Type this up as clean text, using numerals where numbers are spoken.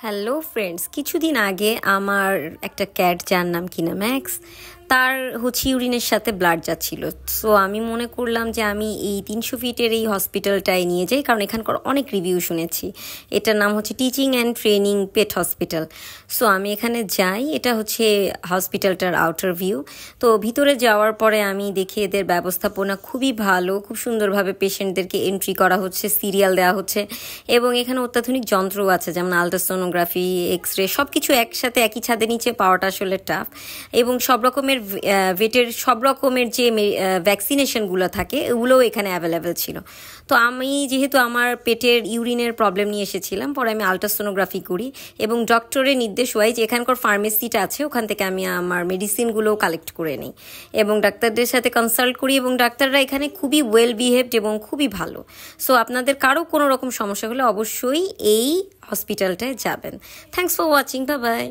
Hello friends, কিছুদিন আগে আমার একটা ক্যাট যার নাম কিনা ম্যাক্স, তার ইউরিনের সাথে ব্লাড যাচ্ছিল। সো আমি মনে করলাম যে আমি এই 300 ফিটের এই হসপিটালটায় নিয়ে যাই, কারণ এখানকার অনেক রিভিউ শুনেছি। এটার নাম হচ্ছে teaching and training pet hospital. So আমি এখানে যাই। এটা হচ্ছে হসপিটালটার আউটার ভিউ। তো ভিতরে যাওয়ার পরে আমি দেখি এদের ব্যবস্থাপনা খুবই ভালো, খুব সুন্দরভাবে পেশেন্টদেরকে এন্ট্রি করা হচ্ছে, সিরিয়াল দেওয়া হচ্ছে, এবং এখানে অত্যাধুনিক যন্ত্রও আছে, যেমন আলট্রাসোনোগ্রাফি, এক্স রে, সব কিছু একসাথে একই ছাদের নিচে পাওয়াটা আসলে টাফ। এবং সব রকমের ভেটের সব রকমের যে ভ্যাকসিনেশনগুলো থাকে ওগুলোও এখানে অ্যাভেলেবেল ছিল। তো আমি যেহেতু আমার পেটের ইউরিনের প্রবলেম নিয়ে এসেছিলাম, পরে আমি আলট্রাসোনোগ্রাফি করি এবং ডক্টরের নির্দেশ ওয়াইজ এখানকার ফার্মেসিটা আছে, ওখান থেকে আমি আমার মেডিসিনগুলোও কালেক্ট করে নিই এবং ডাক্তারদের সাথে কনসাল্ট করি, এবং ডাক্তাররা এখানে খুবই ওয়েল বিহেভড এবং খুবই ভালো। সো আপনাদের কারো কোনো রকম সমস্যা হলে অবশ্যই এই হসপিটালটায় যাবেন। Thanks for watching, bye bye.